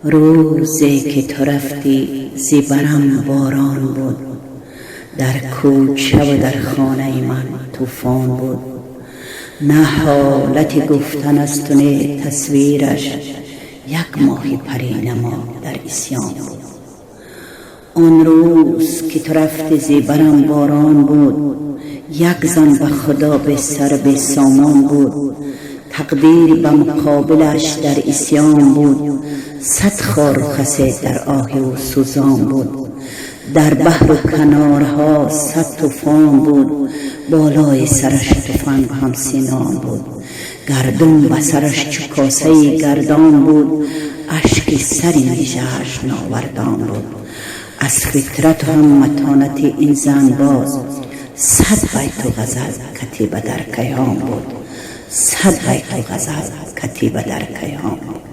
روزی که تو رفتی زیبرم باران بود، در کوچه و در خانه من طوفان بود. نه حالت گفتن است و نه تصویرش، یک ماهی پری نما در عصیان بود. آن روز که تو رفتی زیبرم باران بود، یک زن به خدا به سر به سامان بود. تقدیر به مقابلش در عصیان بود، صد خار و خس در آه و سوزان بود. در بحر و کنارها صد طوفان بود، بالای سرش تفنگ هم سینان بود. گردون به سرش چو کاسه گردان بود، اشک سر نیشه‌اش ناوردان بود. از فطرت و هم متانت این زن باز، صد بیت و غزل کتیبه در کیهان بود. صد بیت و غزل کتیبه در کیهان بود.